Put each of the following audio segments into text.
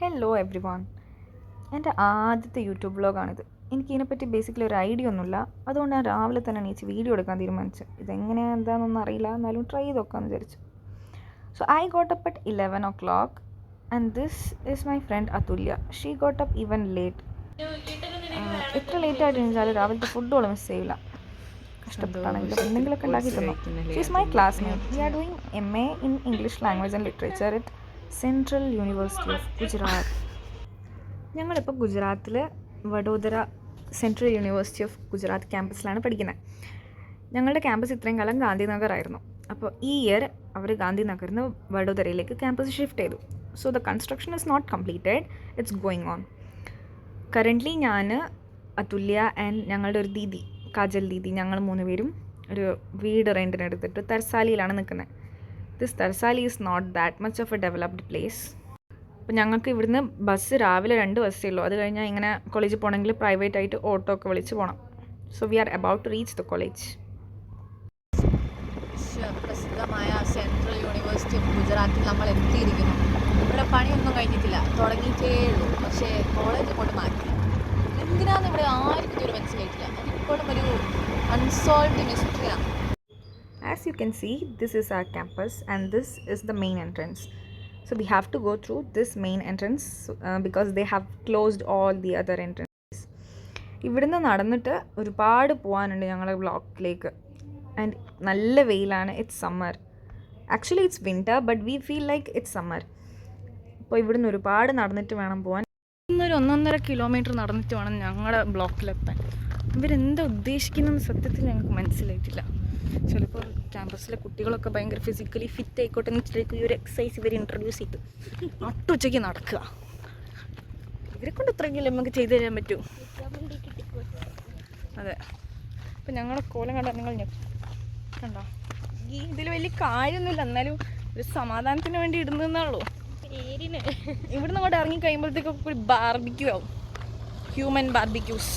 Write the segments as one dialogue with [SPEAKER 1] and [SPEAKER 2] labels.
[SPEAKER 1] Hello every one. എൻ്റെ ആദ്യത്തെ YouTube വ്ളോഗാണിത്. എനിക്കിതിനെപ്പറ്റി basically ഒരു ഐഡിയ ഒന്നുമില്ല. അതുകൊണ്ട് ഞാൻ രാവിലെ തന്നെ എണീച്ച് വീഡിയോ എടുക്കാൻ തീരുമാനിച്ചു. ഇതെങ്ങനെയാണ് എന്താണെന്നൊന്നും അറിയില്ല, എന്നാലും ട്രൈ ചെയ്ത് നോക്കാമെന്ന് വിചാരിച്ചു. So I got up at 11 o'clock and this is my friend Athulya. She got up even late. എത്ര ലേറ്റ് ആയിട്ട് എണീച്ചാലും രാവിലത്തെ ഫുഡുകൾ മിസ് ചെയ്യില്ല. കഷ്ടപ്പെട്ടാണെങ്കിലും എന്തെങ്കിലുമൊക്കെ ഉണ്ടാക്കി തന്നു. She is my classmate. We are doing MA in English language and literature at central university of Gujarat. ഞങ്ങളിപ്പോൾ ഗുജറാത്തിൽ Vadodara central university of Gujarat ക്യാമ്പസിലാണ് പഠിക്കുന്നത്. ഞങ്ങളുടെ ക്യാമ്പസ് ഇത്രയും കാലം ഗാന്ധിനഗർ ആയിരുന്നു. അപ്പോൾ ഈ ഇയർ അവർ ഗാന്ധിനഗറിൽ നിന്ന് വഡോദരയിലേക്ക് ക്യാമ്പസ് ഷിഫ്റ്റ് ചെയ്തു. So the construction is not completed, it's going on. Currently ഞാൻ, അതുല്യ ആൻഡ് ഞങ്ങളുടെ ഒരു ദീദി, കാജൽ ദീദി, ഞങ്ങൾ 3 പേരും ഒരു വീട് റെൻറ്റിനെടുത്തിട്ട് തർസാലിയിലാണ് നിൽക്കുന്നത്. This Tarsali is not that much of a developed place. അപ്പോൾ ഞങ്ങൾക്ക് ഇവിടുന്ന് ബസ് രാവിലെ 2 ബസ്സേ ഉള്ളൂ. അത് കഴിഞ്ഞാൽ ഇങ്ങനെ കോളേജിൽ പോകണമെങ്കിൽ പ്രൈവറ്റ് ആയിട്ട് ഓട്ടോ ഒക്കെ വിളിച്ച് പോകണം. So we are about to reach the college.
[SPEAKER 2] പ്രസിദ്ധമായ സെൻട്രൽ യൂണിവേഴ്സിറ്റി ഓഫ് ഗുജറാത്തിൽ നമ്മൾ എത്തിയിരിക്കുന്നു. ഇവിടെ പണിയൊന്നും കഴിഞ്ഞിട്ടില്ല, തുടങ്ങിയിട്ടേ ഉള്ളൂ. പക്ഷേ കോളേജ് കൊണ്ട് മാറ്റി. എന്തിനാന്ന് ഇവിടെ ആർക്കും ഇതൊരു മനസ്സിലായിട്ടില്ല. അതിപ്പോഴും ഒരു unsolved മിസ്റ്ററിയാണ്.
[SPEAKER 1] As you can see, this is our campus and this is the main entrance. So we have to go through this main entrance because they have closed all the other entrances. ഇവിടുന്ന് നടന്നിട്ട് ഒരുപാട് പോകാനുണ്ട് ഞങ്ങളുടെ ബ്ലോക്കിലേക്ക്. And നല്ല വെയിലാണ്. It's summer. Actually it's winter but we feel like it's summer. അപ്പോൾ ഇവിടുന്ന് ഒരുപാട് നടന്നിട്ട് വേണം പോകാൻ. ഇന്നൊരു 1.5 കിലോമീറ്റർ നടന്നിട്ട് വേണം ഞങ്ങളുടെ ബ്ലോക്കിലെത്താൻ. ഇവരെന്താ ഉദ്ദേശിക്കുന്നതെന്ന് സത്യത്തിൽ ഞങ്ങൾക്ക് മനസ്സിലായിട്ടില്ല. ചിലപ്പോൾ ക്യാമ്പസിലെ കുട്ടികളൊക്കെ ഭയങ്കര ഫിസിക്കലി ഫിറ്റ് ആയിക്കോട്ടെ എന്ന് വെച്ചിട്ട് ഈ ഒരു എക്സസൈസ് ഇവർ ഇൻട്രൊഡ്യൂസ് ചെയ്ത് നട്ടുച്ചയ്ക്ക് നടക്കുക. ഇവരെ കൊണ്ട് ഇത്രയെങ്കിലും നമുക്ക് ചെയ്തു തരാൻ പറ്റൂ. അതെ. അപ്പം ഞങ്ങളുടെ കോലം കണ്ടാൽ നിങ്ങൾ കണ്ടോ? ഈ ഇതിൽ വലിയ കാര്യമൊന്നുമില്ല, എന്നാലും ഒരു സമാധാനത്തിന് വേണ്ടി ഇടുന്നതെന്നുള്ളൂ. ഇവിടുന്ന് അങ്ങോട്ട് ഇറങ്ങി കഴിയുമ്പോഴത്തേക്കൊക്കെ ഒരു ബാർബിക്യൂ ആവും, ഹ്യൂമൻ ബാർബിക്യൂസ്.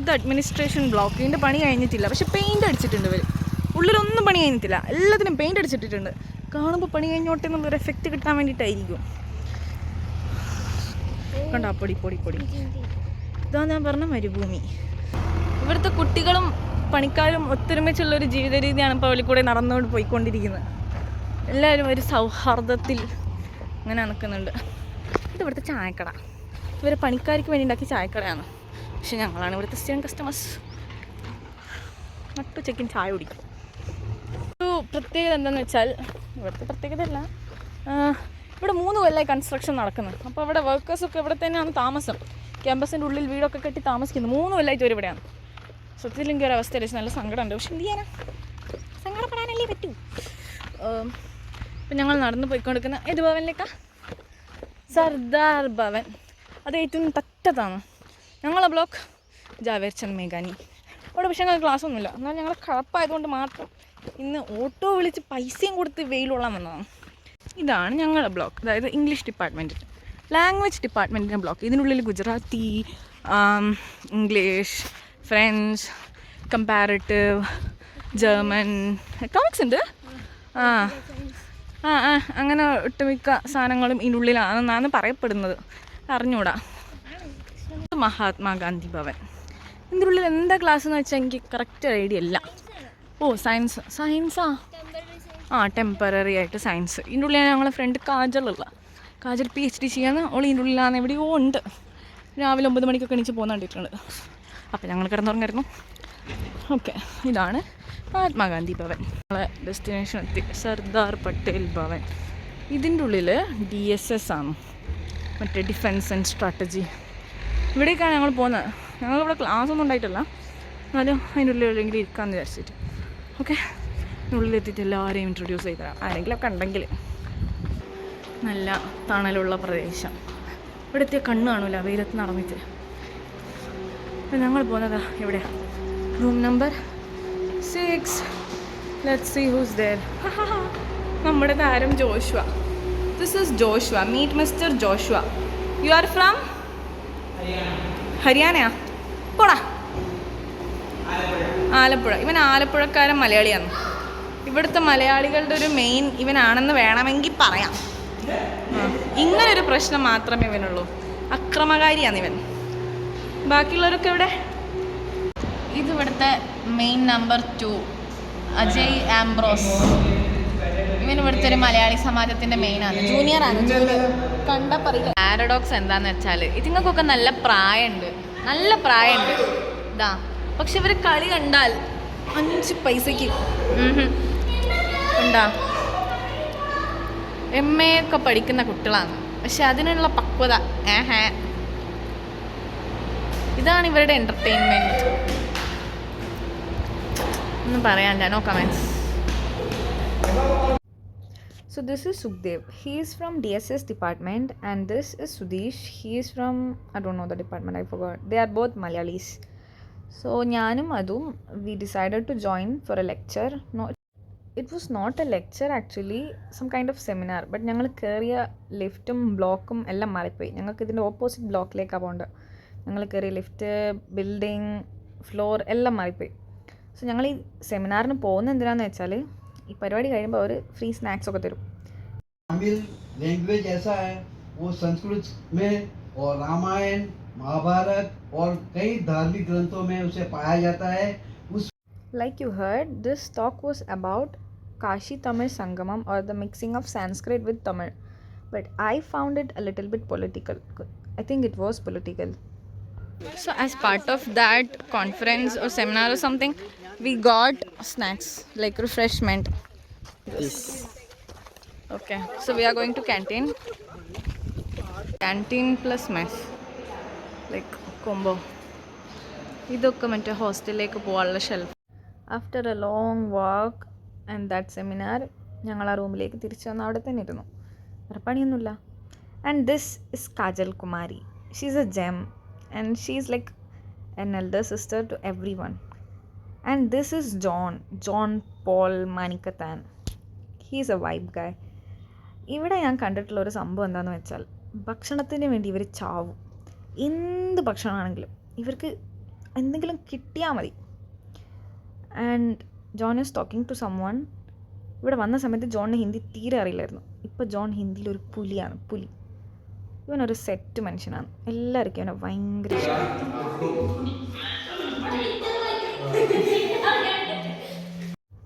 [SPEAKER 1] ഇത് അഡ്മിനിസ്ട്രേഷൻ ബ്ലോക്ക്. ഇതിൻ്റെ പണി കഴിഞ്ഞിട്ടില്ല, പക്ഷെ പെയിൻ്റ് അടിച്ചിട്ടുണ്ട് ഇവർ. ഉള്ളിലൊന്നും പണി കഴിഞ്ഞിട്ടില്ല, എല്ലാത്തിനും പെയിൻ്റ് അടിച്ചിട്ടിട്ടുണ്ട്. കാണുമ്പോൾ പണി കഴിഞ്ഞോട്ടെ എന്നുള്ളൊരു എഫക്റ്റ് കിട്ടാൻ വേണ്ടിയിട്ടായിരിക്കും. കണ്ടോ പൊടി പൊടി പൊടി. ഇതാ ഞാൻ പറഞ്ഞ മരുഭൂമി. ഇവിടുത്തെ കുട്ടികളും പണിക്കാരും ഒത്തൊരുമിച്ചുള്ളൊരു ജീവിത രീതിയാണ് ഇപ്പോൾ അവളിൽ കൂടെ നടന്നുകൊണ്ട് പോയിക്കൊണ്ടിരിക്കുന്നത്. എല്ലാവരും ഒരു സൗഹാർദ്ദത്തിൽ അങ്ങനെ നിൽക്കുന്നുണ്ട്. ഇത് ഇവിടുത്തെ ചായക്കട. ഇവരെ പണിക്കാർക്ക് വേണ്ടി ഉണ്ടാക്കിയ ചായക്കടയാണ്. പക്ഷെ ഞങ്ങളാണ് ഇവിടുത്തെ സ്ഥിരം കസ്റ്റമേഴ്സ്. നട്ടുച്ചയ്ക്കും ചായ കുടിക്കും. ഒരു പ്രത്യേകത എന്താണെന്ന് വെച്ചാൽ, ഇവിടുത്തെ പ്രത്യേകതയല്ല, ഇവിടെ 3 കൊല്ലമായി കൺസ്ട്രക്ഷൻ നടക്കുന്നത്. അപ്പോൾ ഇവിടെ വർക്കേഴ്സൊക്കെ ഇവിടെ തന്നെയാണ് താമസം. ക്യാമ്പസിൻ്റെ ഉള്ളിൽ വീടൊക്കെ കെട്ടി താമസിക്കുന്നത്. 3 കൊല്ലമായിട്ട് ഇവിടെയാണ്. സത്യത്തിലെങ്കിൽ ഒരു അവസ്ഥയിൽ നല്ല സങ്കടമുണ്ട്. പക്ഷെ എന്ത് ചെയ്യാനാ, സങ്കടപ്പെടാനല്ലേ പറ്റൂ. ഇപ്പം ഞങ്ങൾ നടന്നു പോയിക്കൊണ്ടിരിക്കുന്ന ഏത് ഭവനിലേക്കാ? സർദാർ ഭവൻ. അത് ഏറ്റവും തറ്റത്താണ്. ഞങ്ങളെ ബ്ലോക്ക് ജാവേർ ചന്ദ് മേഘാനി. അവിടെ പക്ഷേ ഞങ്ങൾ ക്ലാസ്സൊന്നുമില്ല. എന്നാൽ ഞങ്ങൾ കഴപ്പായതുകൊണ്ട് മാത്രം ഇന്ന് ഓട്ടോ വിളിച്ച് പൈസയും കൊടുത്ത് വെയിലുള്ളാൻ വന്നതാണ്. ഇതാണ് ഞങ്ങളുടെ ബ്ലോക്ക്, അതായത് ഇംഗ്ലീഷ് ഡിപ്പാർട്ട്മെൻറ്റ്, ലാംഗ്വേജ് ഡിപ്പാർട്ട്മെൻറ്റിൻ്റെ ബ്ലോക്ക്. ഇതിനുള്ളിൽ Gujarati, English, French, comparative, German, economics ഉണ്ട്. അങ്ങനെ ഒട്ടുമിക്ക സാധനങ്ങളും ഇതിനുള്ളിലാണെന്നാണ് പറയപ്പെടുന്നത്. അറിഞ്ഞൂടാ. മഹാത്മാഗാന്ധി ഭവൻ. ഇതിൻ്റെ ഉള്ളിൽ എന്താ ക്ലാസ് എന്ന് വെച്ചാൽ എനിക്ക് കറക്റ്റ് ഐഡിയ ഇല്ല. ഓ സയൻസാ. ടെമ്പററി ആയിട്ട് സയൻസ്. ഇതിൻ്റെ ഉള്ളിലാണ് ഞങ്ങളെ ഫ്രണ്ട് കാജൽ PhD ചെയ്യാന്ന്. ഓൾ ഇതിൻ്റെ ഉള്ളിലാണ്, എവിടെയോ ഉണ്ട്. രാവിലെ 9 മണിക്കൊക്കെ എണീച്ച് പോകുന്ന കണ്ടിട്ടുണ്ട്. അപ്പോൾ ഞങ്ങൾ കിടന്നുറങ്ങായിരുന്നു. ഓക്കെ, ഇതാണ് മഹാത്മാഗാന്ധി ഭവൻ. ഞങ്ങളെ ഡെസ്റ്റിനേഷൻ എത്തി, സർദാർ പട്ടേൽ ഭവൻ. ഇതിൻ്റെ ഉള്ളിൽ DSS ആണ്, മറ്റേ ഡിഫെൻസ് ആൻഡ് സ്ട്രാറ്റജി. ഇവിടേക്കാണ് ഞങ്ങൾ പോകുന്നത്. ഞങ്ങളിവിടെ ക്ലാസ്സൊന്നും ഉണ്ടായിട്ടില്ല, എന്നാലും അതിൻ്റെ ഉള്ളിൽ എവിടെയെങ്കിലും ഇരിക്കാമെന്ന് വിചാരിച്ചിട്ട്. ഓക്കെ, ഉള്ളിലെത്തിയിട്ട് എല്ലാവരെയും ഇൻട്രൊഡ്യൂസ് ചെയ്ത് തരാം, ആരെങ്കിലുമൊക്കെ ഉണ്ടെങ്കിൽ. നല്ല തണലുള്ള പ്രദേശം. ഇവിടെ എത്തിയ കണ്ണ് കാണില്ല വെയിലത്ത് നടന്നിട്ട്. അപ്പം ഞങ്ങൾ പോകുന്നത് എവിടെയാണ്? Room number 6. Let's see who's there. നമ്മുടെ താരം Joshua. This is Joshua. Meet mister Joshua. You are from ഹരിയാനയാ? പോടാ. ആലപ്പുഴ. ഇവൻ ആലപ്പുഴക്കാരൻ മലയാളിയാണ്. ഇവിടുത്തെ മലയാളികളുടെ ഒരു മെയിൻ ഇവനാണെന്ന് വേണമെങ്കിൽ പറയാം. ഇങ്ങനൊരു പ്രശ്നം മാത്രമേ ഇവനുള്ളൂ. അക്രമകാരിയാണ് ഇവൻ. ബാക്കിയുള്ളവരൊക്കെ ഇവിടെ.
[SPEAKER 2] ഇത് ഇവിടുത്തെ മെയിൻ നമ്പർ 2 അജയ് ആംബ്രോസ്. ഇവൻ ഇവിടുത്തെ ഒരു മലയാളി സമാജത്തിൻ്റെ മെയിനാണ്, ജൂനിയറാണ്. കണ്ട പറയില്ല. പാരഡോക്സ് എന്താണെന്ന് വെച്ചാൽ ഇതിങ്ങൾക്കൊക്കെ നല്ല പ്രായമുണ്ട്, ഇതാ. പക്ഷെ ഇവർ കളി കണ്ടാൽ 5 പൈസയ്ക്ക് ഉണ്ടാ. MA ഒക്കെ പഠിക്കുന്ന കുട്ടികളാണ്, പക്ഷെ അതിനുള്ള പക്വത ഇതാണ് ഇവരുടെ എൻ്റർടൈൻമെൻറ്റ്. ഒന്നും പറയാനില്ല, no comments.
[SPEAKER 1] So this is Sukhdev. He is from DSS department and this is Sudesh. He is from, I don't know the department, I forgot. They are both Malayalis. So ഞാനും അതും we decided to join for a lecture. No, it was not a lecture actually, some kind of seminar. But ഞങ്ങൾ കയറിയ ലിഫ്റ്റും ബ്ലോക്കും എല്ലാം മാറിപ്പോയി. ഞങ്ങൾക്ക് ഇതിൻ്റെ opposite ബ്ലോക്കിലേക്കാണ് പോകേണ്ടത്. ഞങ്ങൾ കയറിയ ലിഫ്റ്റ്, ബിൽഡിംഗ്, ഫ്ലോർ എല്ലാം മാറിപ്പോയി. സോ ഞങ്ങൾ ഈ സെമിനാറിന് പോകുന്നത് എന്തിനാന്ന് വെച്ചാൽ ഈ പരിപാടി കഴിയുമ്പോൾ അവർ ഫ്രീ സ്നാക്സ് ഒക്കെ തരും.
[SPEAKER 3] तमिल लैंग्वेज ऐसा है, वो संस्कृत में और रामायण, महाभारत और कई धार्मिक ग्रंथों में उसे पाया जाता है. उस
[SPEAKER 1] Like you heard, this talk was about Kashi Tamil Sangamam or the mixing of Sanskrit with Tamil. But I found it a little bit political. I think it was political. So as part of that conference or seminar or something, we got snacks like refreshment. Yes. Okay, so we are going to canteen plus mess, like combo. ഇതൊക്കെ മറ്റേ ഹോസ്റ്റലിലേക്ക് പോകാനുള്ള shelf. After A long walk and that seminar ഞങ്ങൾ ആ റൂമിലേക്ക് തിരിച്ചു വന്ന് അവിടെ തന്നെ ഇരുന്നു. വേറെ പണിയൊന്നുമില്ല. And this is Kajal Kumari. She is a gem and she is like an elder sister to everyone. And this is John Paul Manikkathan. He is a vibe guy. ഇവിടെ ഞാൻ കണ്ടിട്ടുള്ള ഒരു സംഭവം എന്താണെന്ന് വെച്ചാൽ ഭക്ഷണത്തിന് വേണ്ടി ഇവർ ചാവും. എന്ത് ഭക്ഷണമാണെങ്കിലും ഇവർക്ക് എന്തെങ്കിലും കിട്ടിയാൽ മതി. And John is talking to someone. ഇവിടെ വന്ന സമയത്ത് ജോണിന് ഹിന്ദി തീരെ അറിയില്ലായിരുന്നു. ഇപ്പോൾ ജോൺ ഹിന്ദിയിലൊരു പുലിയാണ്, പുലി. ഇവനൊരു സെറ്റ് മനുഷ്യനാണ്. എല്ലാവർക്കും ഇവനെ ഭയങ്കര ഇഷ്ടമാണ്.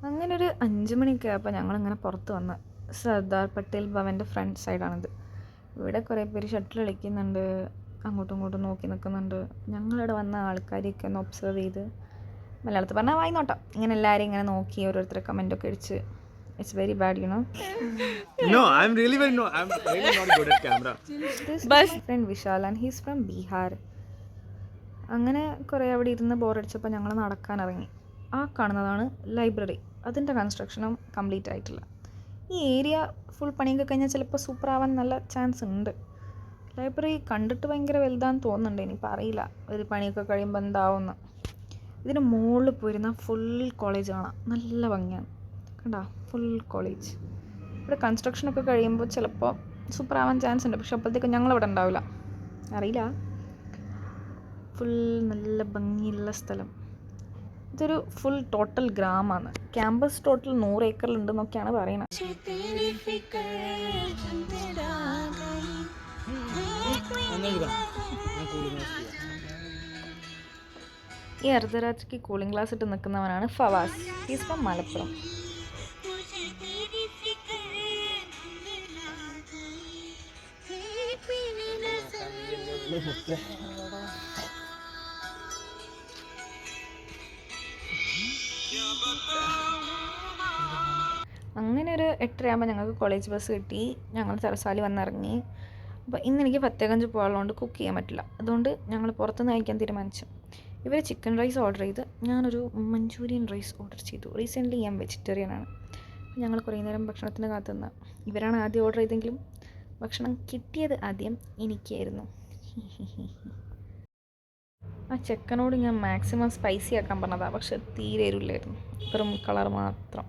[SPEAKER 1] അങ്ങനെ ഒരു 5 മണിയൊക്കെ ആയപ്പോൾ ഞങ്ങളിങ്ങനെ പുറത്ത് വന്ന് സർദാർ പട്ടേൽ ഭവൻ്റെ ഫ്രണ്ട് സൈഡാണിത്. ഇവിടെ കുറേ പേര് ഷട്ടിൽ കളിക്കുന്നുണ്ട്, അങ്ങോട്ടും ഇങ്ങോട്ടും നോക്കി നിൽക്കുന്നുണ്ട്. ഞങ്ങളിവിടെ വന്ന ആൾക്കാരെയൊക്കെ ഒന്ന് ഒബ്സർവ് ചെയ്ത്, മലയാളത്തിൽ പറഞ്ഞാൽ വായി നോട്ടം, ഇങ്ങനെ എല്ലാവരും ഇങ്ങനെ നോക്കി ഓരോരുത്തർ കമൻറ്റൊക്കെ അടിച്ച്. It's very bad, you know.
[SPEAKER 4] No, I'm really not good at camera.
[SPEAKER 1] This is my friend Vishal and he's from Bihar. അങ്ങനെ കുറേ അവിടെ ഇരുന്ന് ബോറടിച്ചപ്പോൾ ഞങ്ങൾ നടക്കാനിറങ്ങി. ആ കാണുന്നതാണ് ലൈബ്രറി. അതിൻ്റെ കൺസ്ട്രക്ഷനും കംപ്ലീറ്റ് ആയിട്ടില്ല. ഈ ഏരിയ ഫുൾ പണിയൊക്കെ കഴിഞ്ഞാൽ ചിലപ്പോൾ സൂപ്പർ ആവാൻ നല്ല ചാൻസ് ഉണ്ട്. ലൈബ്രറി കണ്ടിട്ട് ഭയങ്കര വലുതാന്ന് തോന്നുന്നുണ്ട്, ഇനിയിപ്പോൾ അറിയില്ല ഒരു പണിയൊക്കെ കഴിയുമ്പോൾ എന്താവുമെന്ന്. ഇതിന് മുകളിൽ പോയിരുന്ന ഫുൾ കോളേജ് കാണാം, നല്ല ഭംഗിയാണ്. കണ്ടാ, ഫുൾ കോളേജ്. ഇവിടെ കൺസ്ട്രക്ഷനൊക്കെ കഴിയുമ്പോൾ ചിലപ്പോൾ സൂപ്പർ ആവാൻ ചാൻസ് ഉണ്ട്, പക്ഷെ അപ്പോഴത്തേക്കും ഞങ്ങളിവിടെ ഉണ്ടാവില്ല, അറിയില്ല. ഫുൾ നല്ല ഭംഗിയുള്ള സ്ഥലം. ഇതൊരു ഫുൾ ടോട്ടൽ ഗ്രാമമാണ്. ക്യാമ്പസ് ടോട്ടൽ 100 ഏക്കറിലുണ്ടെന്നൊക്കെയാണ് പറയുന്നത്. ഈ അർദ്ധരാത്രിക്ക് കൂളിംഗ് ഗ്ലാസ് ഇട്ട് നിൽക്കുന്നവനാണ് ഫവാസ്. He's from Malappuram. അങ്ങനെ ഒരു 8:30 ഞങ്ങൾക്ക് കോളേജ് ബസ് കിട്ടി. ഞങ്ങൾ തലസാലി വന്നിറങ്ങി. അപ്പോൾ ഇന്ന് എനിക്ക് ഫത്തേഗഞ്ച് പോകാനുള്ളതുകൊണ്ട് കുക്ക് ചെയ്യാൻ പറ്റില്ല, അതുകൊണ്ട് ഞങ്ങൾ പുറത്തുനിന്ന് കഴിക്കാൻ തീരുമാനിച്ചു. ഇവർ ചിക്കൻ റൈസ് ഓർഡർ ചെയ്ത് ഞാനൊരു മഞ്ചൂരിയൻ റൈസ് ഓർഡർ ചെയ്തു. റീസെൻ്റ്ലി ഞാൻ വെജിറ്റേറിയനാണ്. ഞങ്ങൾ കുറേ നേരം ഭക്ഷണത്തിന് കാത്തുനിന്ന്. ഇവരാണ് ആദ്യം ഓർഡർ ചെയ്തെങ്കിലും ഭക്ഷണം കിട്ടിയത് ആദ്യം എനിക്കായിരുന്നു. ആ ചെക്കനോട് ഞാൻ മാക്സിമം സ്പൈസി ആക്കാൻ പറഞ്ഞതാണ്, പക്ഷെ തീരെ എരിവില്ലായിരുന്നു, വെറും കളർ മാത്രം.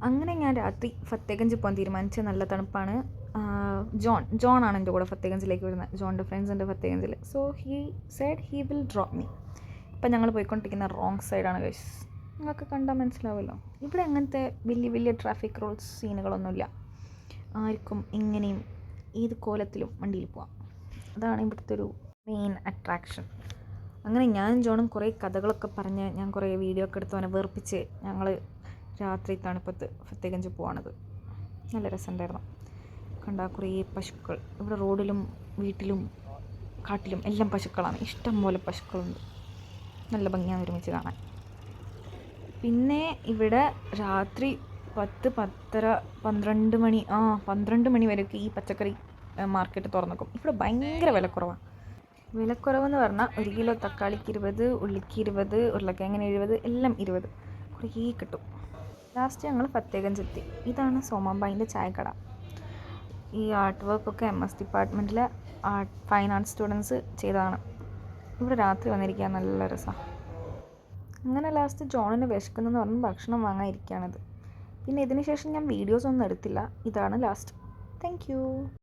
[SPEAKER 1] അങ്ങനെ ഞാൻ രാത്രി ഫത്തേഗഞ്ച് പോകാൻ തീരുമാനിച്ച്. നല്ല തണുപ്പാണ്. ജോൺ ആണ് എൻ്റെ കൂടെ ഫത്തേഗഞ്ചിലേക്ക് വരുന്നത്. ജോണിൻ്റെ ഫ്രണ്ട്സ് ഉണ്ട് ഫത്തേഗഞ്ചിൽ. So he said he will drop me. ഇപ്പം ഞങ്ങൾ പോയിക്കൊണ്ടിരിക്കുന്ന റോങ് സൈഡാണ് ഗൈസ്. നിങ്ങൾക്ക് കണ്ടാൽ മനസ്സിലാവുമല്ലോ. ഇവിടെ അങ്ങനത്തെ വലിയ വലിയ ട്രാഫിക് റൂൾസ് സീനുകളൊന്നുമില്ല. ആർക്കും എങ്ങനെയും ഏത് കോലത്തിലും വണ്ടിയിൽ പോവാം. അതാണ് ഇവിടുത്തെ ഒരു മെയിൻ അട്രാക്ഷൻ. അങ്ങനെ ഞാനും ജോണും കുറേ കഥകളൊക്കെ പറഞ്ഞ് ഞാൻ കുറേ വീഡിയോ ഒക്കെ എടുത്ത് അവനെ വെറുപ്പിച്ച് ഞങ്ങൾ രാത്രി തണുപ്പത്ത് ഫത്തേഗഞ്ച് പോവാണത്. നല്ല രസമുണ്ടായിരുന്നു. കണ്ട കുറേ പശുക്കൾ ഇവിടെ റോഡിലും വീട്ടിലും കാട്ടിലും എല്ലാം പശുക്കളാണ്. ഇഷ്ടം പോലെ പശുക്കളുണ്ട്. നല്ല ഭംഗിയാണ് ഒരുമിച്ച് കാണാൻ. പിന്നെ ഇവിടെ രാത്രി 10, 10:30, 12 മണി വരെയൊക്കെ ഈ പച്ചക്കറി മാർക്കറ്റ് തുറന്നേക്കും. ഇവിടെ ഭയങ്കര വിലക്കുറവാണ്. വിലക്കുറവെന്ന് പറഞ്ഞാൽ 1 കിലോ തക്കാളിക്ക് 20, ഉള്ളിക്ക് 20, ഉരുളക്കിഴങ്ങിന് 70, എല്ലാം 20. കുറേ കിട്ടും. ലാസ്റ്റ് ഞങ്ങൾ ഫത്തേഗഞ്ച് എത്തി. ഇതാണ് സോമാബായിൻ്റെ ചായക്കട. ഈ ആർട്ട് വർക്കൊക്കെ MS ഡിപ്പാർട്ട്മെൻറ്റിലെ ഫൈൻ ആർട്സ് സ്റ്റുഡൻസ് ചെയ്തതാണ്. ഇവിടെ രാത്രി വന്നിരിക്കാൻ നല്ല രസമാണ്. അങ്ങനെ ലാസ്റ്റ് ജോണിന് വിശക്കുന്നെന്ന് പറഞ്ഞ് ഭക്ഷണം വാങ്ങാൻ ഇരിക്കുകയാണിത്. പിന്നെ ഇതിന് ശേഷം ഞാൻ വീഡിയോസ് ഒന്നും എടുത്തില്ല. ഇതാണ് ലാസ്റ്റ്. Thank you.